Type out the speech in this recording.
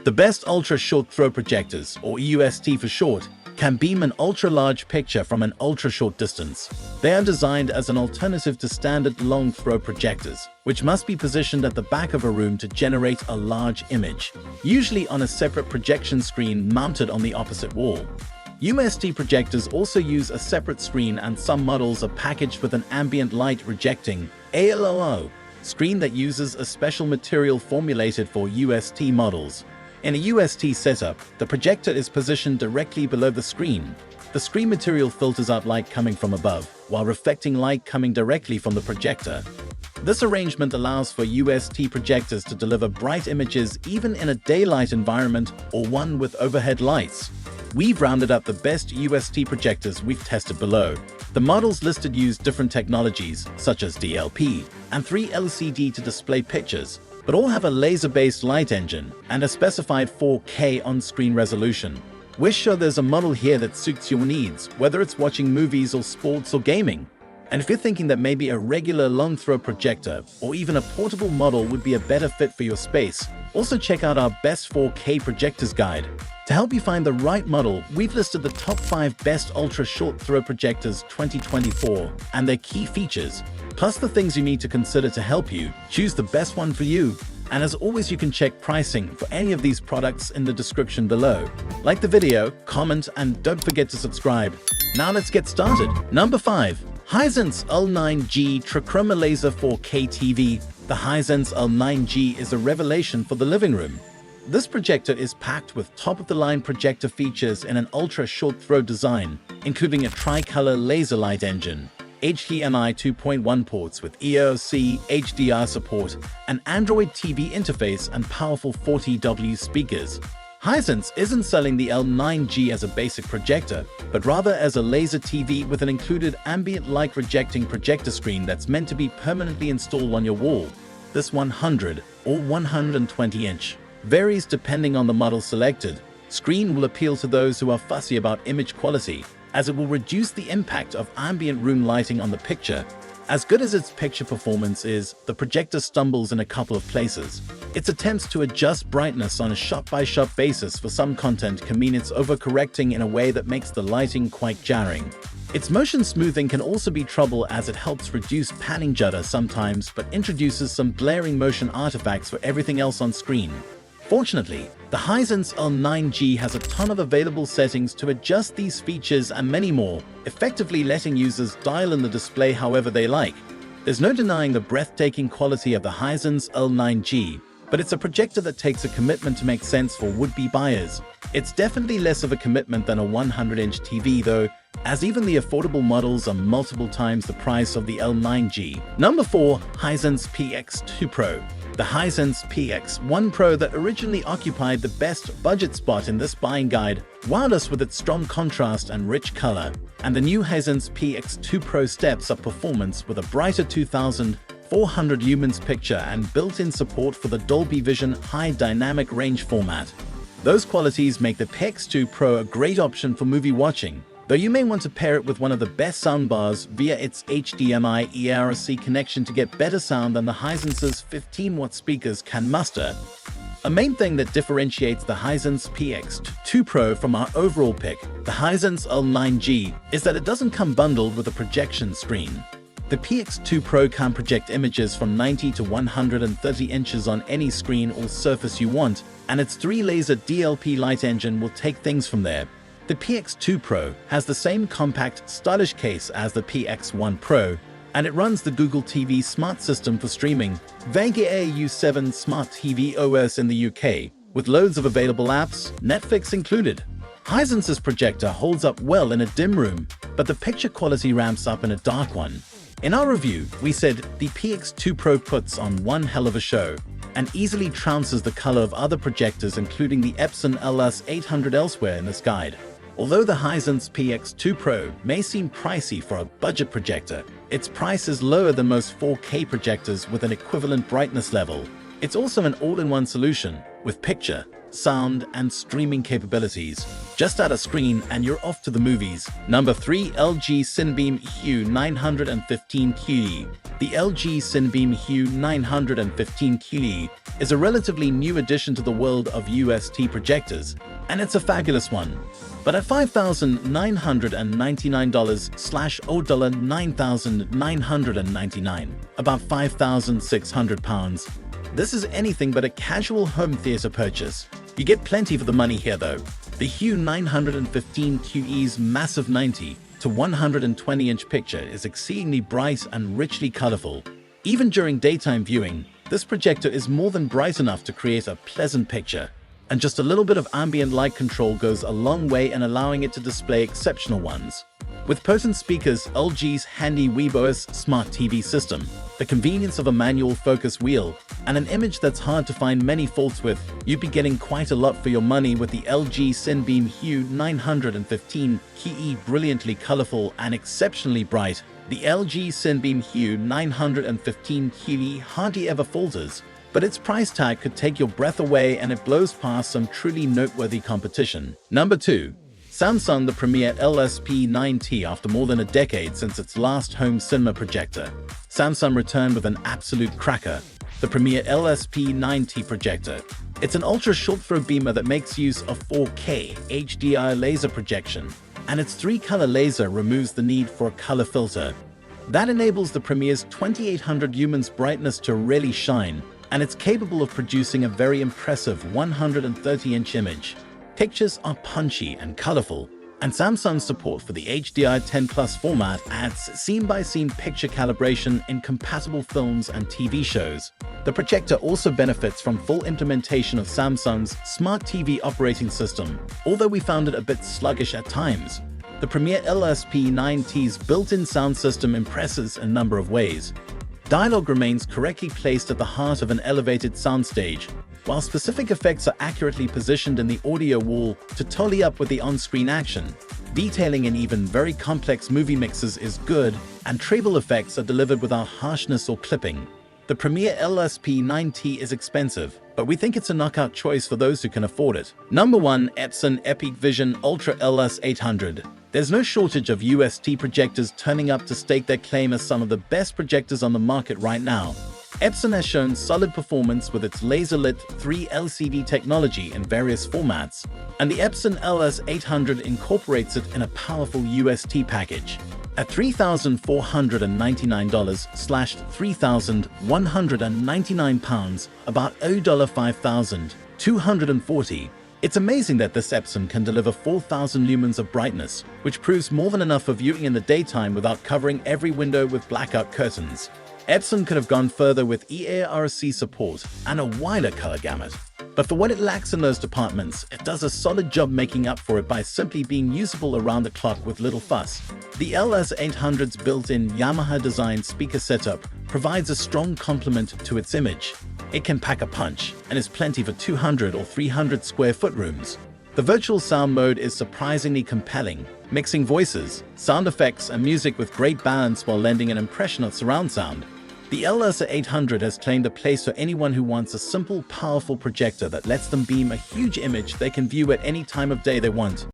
The best Ultra Short Throw Projectors, or UST for short, can beam an ultra-large picture from an ultra-short distance. They are designed as an alternative to standard long-throw projectors, which must be positioned at the back of a room to generate a large image, usually on a separate projection screen mounted on the opposite wall. UST projectors also use a separate screen, and some models are packaged with an ambient light rejecting (ALO) screen that uses a special material formulated for UST models. In a UST setup, the projector is positioned directly below the screen. The screen material filters out light coming from above, while reflecting light coming directly from the projector. This arrangement allows for UST projectors to deliver bright images even in a daylight environment or one with overhead lights. We've rounded up the best UST projectors we've tested below. The models listed use different technologies, such as DLP and 3LCD to display pictures, but all have a laser-based light engine and a specified 4K on-screen resolution. We're sure there's a model here that suits your needs, whether it's watching movies or sports or gaming. And if you're thinking that maybe a regular long-throw projector or even a portable model would be a better fit for your space, also check out our Best 4K Projectors Guide. To help you find the right model, we've listed the top 5 best Ultra Short Throw Projectors 2024 and their key features, plus the things you need to consider to help you choose the best one for you. And as always, you can check pricing for any of these products in the description below. Like the video, comment, and don't forget to subscribe. Now let's get started. Number 5. Hisense L9G Trichroma Laser 4K TV. The Hisense L9G is a revelation for the living room. This projector is packed with top-of-the-line projector features in an ultra-short-throw design, including a tricolor laser light engine, HDMI 2.1 ports with EOC HDR support, an Android TV interface, and powerful 40W speakers. Hisense isn't selling the L9G as a basic projector, but rather as a laser TV with an included ambient light rejecting projector screen that's meant to be permanently installed on your wall. This 100 or 120-inch varies depending on the model selected. Screen will appeal to those who are fussy about image quality, as it will reduce the impact of ambient room lighting on the picture. As good as its picture performance is, the projector stumbles in a couple of places. Its attempts to adjust brightness on a shot-by-shot basis for some content can mean it's overcorrecting in a way that makes the lighting quite jarring. Its motion smoothing can also be trouble, as it helps reduce panning judder sometimes but introduces some glaring motion artifacts for everything else on screen. Fortunately, the Hisense L9G has a ton of available settings to adjust these features and many more, effectively letting users dial in the display however they like. There's no denying the breathtaking quality of the Hisense L9G, but it's a projector that takes a commitment to make sense for would-be buyers. It's definitely less of a commitment than a 100-inch TV though, as even the affordable models are multiple times the price of the L9G. Number 4. Hisense PX2 Pro. The Hisense PX1 Pro, that originally occupied the best budget spot in this buying guide, wowed us with its strong contrast and rich color. And the new Hisense PX2 Pro steps up performance with a brighter 2400 lumens picture and built-in support for the Dolby Vision high dynamic range format. Those qualities make the PX2 Pro a great option for movie watching, though you may want to pair it with one of the best soundbars via its HDMI ERC connection to get better sound than the Hisense's 15-watt speakers can muster. A main thing that differentiates the Hisense PX2 Pro from our overall pick, the Hisense L9G, is that it doesn't come bundled with a projection screen. The PX2 Pro can project images from 90 to 130 inches on any screen or surface you want, and its 3-laser DLP light engine will take things from there. The PX2 Pro has the same compact, stylish case as the PX1 Pro, and it runs the Google TV Smart System for streaming, Vega U7 Smart TV OS in the UK, with loads of available apps, Netflix included. Hisense's projector holds up well in a dim room, but the picture quality ramps up in a dark one. In our review, we said the PX2 Pro puts on one hell of a show and easily trounces the color of other projectors, including the Epson LS800 elsewhere in this guide. Although the Hisense PX2 Pro may seem pricey for a budget projector, its price is lower than most 4K projectors with an equivalent brightness level. It's also an all-in-one solution with picture, sound, and streaming capabilities. Just add a screen and you're off to the movies. Number 3. LG Cinebeam EU915QE. The LG Cinebeam Hue 915 QE is a relatively new addition to the world of UST projectors, and it's a fabulous one. But at $5,999/$9,999, about £5,600, this is anything but a casual home theater purchase. You get plenty for the money here though. The Hue 915 QE's massive 90 to 120-inch picture is exceedingly bright and richly colorful. Even during daytime viewing, this projector is more than bright enough to create a pleasant picture. And just a little bit of ambient light control goes a long way in allowing it to display exceptional ones. With potent speakers, LG's handy WeBOS smart TV system, the convenience of a manual focus wheel, and an image that's hard to find many faults with, you'd be getting quite a lot for your money with the LG Cinebeam Hue 915 QE. Brilliantly colorful and exceptionally bright, the LG Cinebeam Hue 915 QE hardly ever falters, but its price tag could take your breath away and it blows past some truly noteworthy competition. Number 2. Samsung The Premier LSP9T. After more than a decade since its last home cinema projector, Samsung returned with an absolute cracker, the Premier LSP9T projector. It's an ultra short throw beamer that makes use of 4K HDR laser projection, and its 3-color laser removes the need for a color filter. That enables the Premier's 2800 lumens brightness to really shine, and it's capable of producing a very impressive 130-inch image. Pictures are punchy and colorful, and Samsung's support for the HDR10+ format adds scene-by-scene picture calibration in compatible films and TV shows. The projector also benefits from full implementation of Samsung's Smart TV operating system, although we found it a bit sluggish at times. The Premier LSP9T's built-in sound system impresses in a number of ways. Dialogue remains correctly placed at the heart of an elevated soundstage, while specific effects are accurately positioned in the audio wall to tally up with the on-screen action. Detailing in even very complex movie mixes is good, and treble effects are delivered without harshness or clipping. The Premier LSP9T is expensive, but we think it's a knockout choice for those who can afford it. Number 1. Epson Epic Vision Ultra LS800. There's no shortage of UST projectors turning up to stake their claim as some of the best projectors on the market right now. Epson has shown solid performance with its laser-lit 3 LCD technology in various formats, and the Epson LS800 incorporates it in a powerful UST package. At $3,499/$3,199, about $5,240. It's amazing that this Epson can deliver 4,000 lumens of brightness, which proves more than enough for viewing in the daytime without covering every window with blackout curtains. Epson could have gone further with EARC support and a wider color gamut. But for what it lacks in those departments, it does a solid job making up for it by simply being usable around the clock with little fuss. The LS800's built-in Yamaha-designed speaker setup provides a strong complement to its image. It can pack a punch and is plenty for 200 or 300 square foot rooms. The virtual sound mode is surprisingly compelling, mixing voices, sound effects, and music with great balance while lending an impression of surround sound. The LS800 has claimed a place for anyone who wants a simple, powerful projector that lets them beam a huge image they can view at any time of day they want.